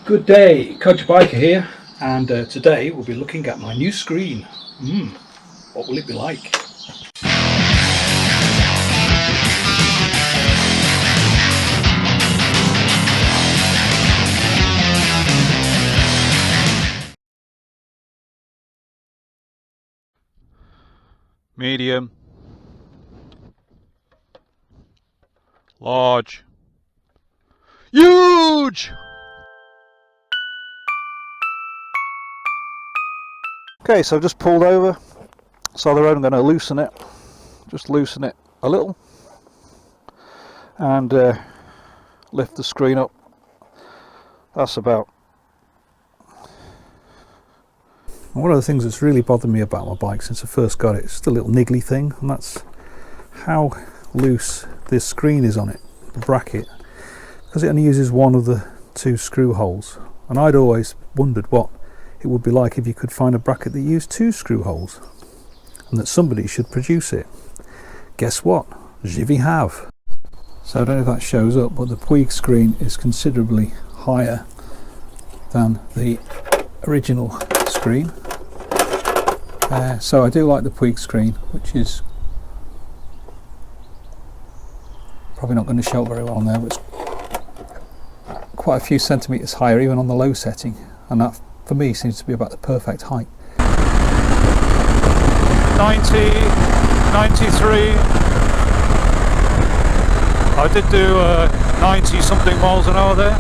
Good day, Codger Biker here, and today we'll be looking at my new screen. What will it be like? Medium, large, huge! Okay, so I've just pulled over, so the road I'm going to loosen it, just loosen it a little and lift the screen up. That's about. One of the things that's really bothered me about my bike since I first got it is just a little niggly thing, and that's how loose this screen is on it, the bracket, because it only uses one of the two screw holes, and I'd always wondered what it would be like if you could find a bracket that used two screw holes, and that somebody should produce it. Guess what? Givi have. So I don't know if that shows up, but the Puig screen is considerably higher than the original screen. So I do like the Puig screen, which is probably not going to show up very well on there, but it's quite a few centimetres higher even on the low setting, and that for me seems to be about the perfect height. 90, 93. I did do 90 something miles an hour there.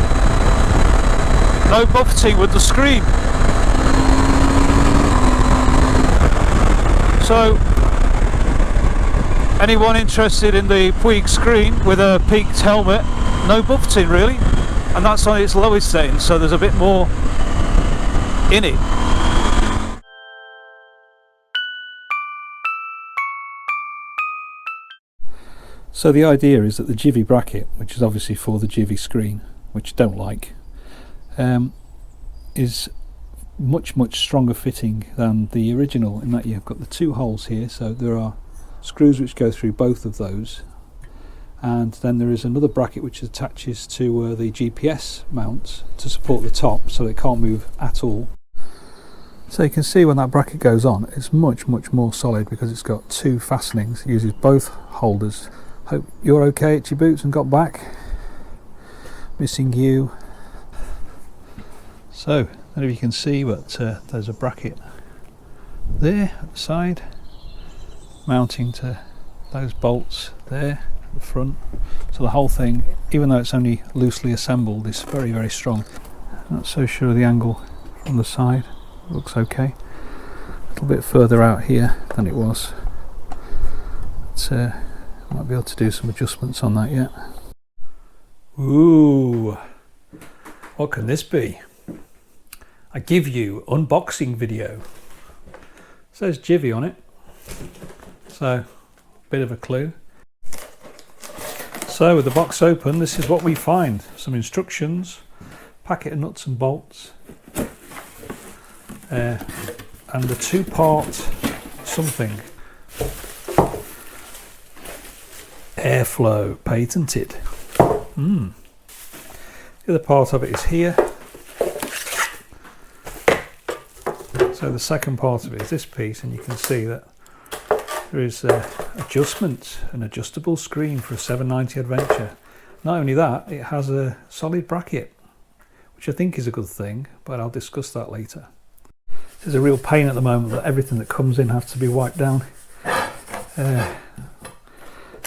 No buffeting with the screen. So anyone interested in the Puig screen with a peaked helmet, no buffeting really, and that's on its lowest setting, so there's a bit more in it. So the idea is that the Givi bracket, which is obviously for the Givi screen, which I don't like, is much stronger fitting than the original, in that you've got the two holes here, so there are screws which go through both of those, and then there is another bracket which attaches to the GPS mount to support the top, so it can't move at all. So you can see when that bracket goes on, it's much more solid because it's got two fastenings. It uses both holders. Hope you're okay at your boots and got back. Missing you. So, I don't know if you can see, but there's a bracket there at the side, mounting to those bolts there at the front. So the whole thing, even though it's only loosely assembled, is very strong. Not so sure of the angle from the side. Looks okay. A little bit further out here than it was. But, I might be able to do some adjustments on that yet. Ooh, what can this be? I give you unboxing video. It says Givi on it, so a bit of a clue. So with the box open, this is what we find: some instructions, packet of nuts and bolts, and the two-part something. Airflow patented. The other part of it is here. So the second part of it is this piece, and you can see that there is adjustment, an adjustable screen for a 790 Adventure. Not only that, it has a solid bracket, which I think is a good thing, but I'll discuss that later. This is a real pain at the moment that everything that comes in has to be wiped down.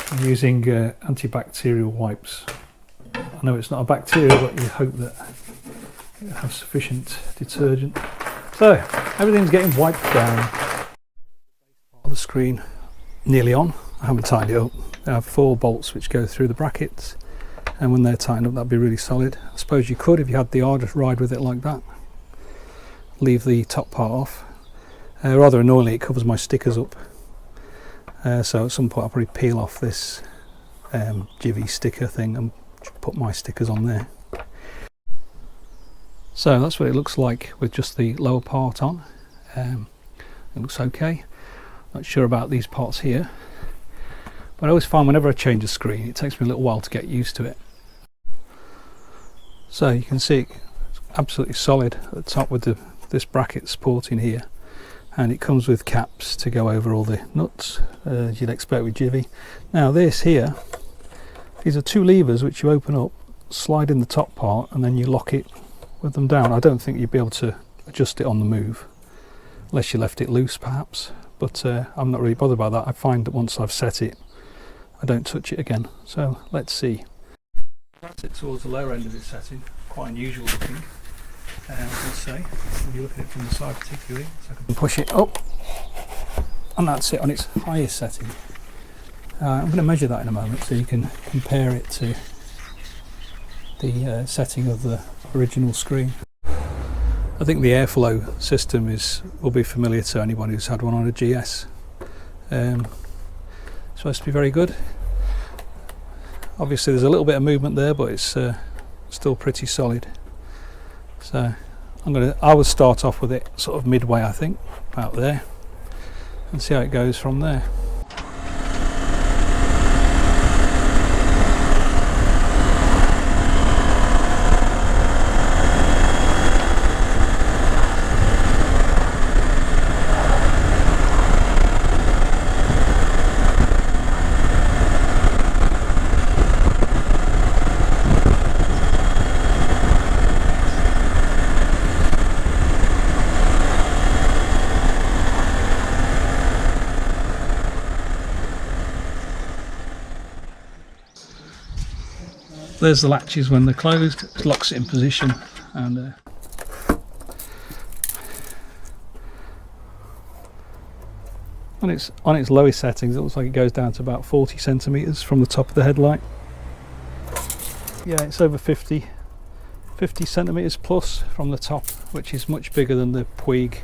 I'm using antibacterial wipes. I know it's not a bacteria, but you hope that you have sufficient detergent. So everything's getting wiped down. The screen nearly on. I haven't tightened it up. I have 4 bolts which go through the brackets, and when they're tightened up, that'd be really solid. I suppose you could, if you had the hard ride with it like that, leave the top part off. Rather annoyingly, it covers my stickers up. So at some point I'll probably peel off this Givi sticker thing and put my stickers on there. So that's what it looks like with just the lower part on. It looks okay. Not sure about these parts here, but I always find whenever I change a screen it takes me a little while to get used to it. So you can see it's absolutely solid at the top with this bracket supporting here, and it comes with caps to go over all the nuts as you'd expect with Givi. Now this here, these are two levers which you open up, slide in the top part, and then you lock it with them down. I don't think you'd be able to adjust it on the move unless you left it loose perhaps, but I'm not really bothered by that. I find that once I've set it, I don't touch it again. So let's see. That's it towards the lower end of its setting, quite unusual looking, I'd say, when you look at it from the side particularly. So I can push it up, and that's it on its highest setting. I'm going to measure that in a moment so you can compare it to the setting of the original screen. I think the airflow system will be familiar to anyone who's had one on a GS. Supposed to be very good. Obviously there's a little bit of movement there, but it's still pretty solid. So I will start off with it sort of midway, I think, about there, and see how it goes from there. There's the latches when they're closed, it locks it in position, and on its lowest settings it looks like it goes down to about 40 centimeters from the top of the headlight. Yeah, it's over 50 centimeters plus from the top, which is much bigger than the Puig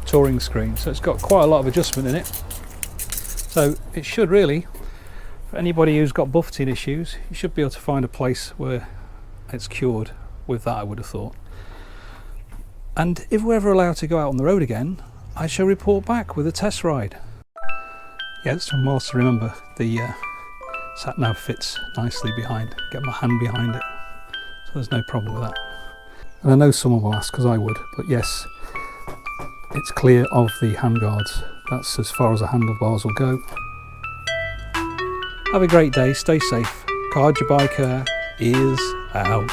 touring screen, so it's got quite a lot of adjustment in it. So it should really, for anybody who's got buffeting issues, you should be able to find a place where it's cured with that, I would have thought. And if we're ever allowed to go out on the road again, I shall report back with a test ride. Yeah, it's some miles to remember. The sat nav fits nicely behind, get my hand behind it, so there's no problem with that. And I know someone will ask, because I would, but yes, it's clear of the handguards. That's as far as the handlebars will go. Have a great day, stay safe. Codger Biker is out.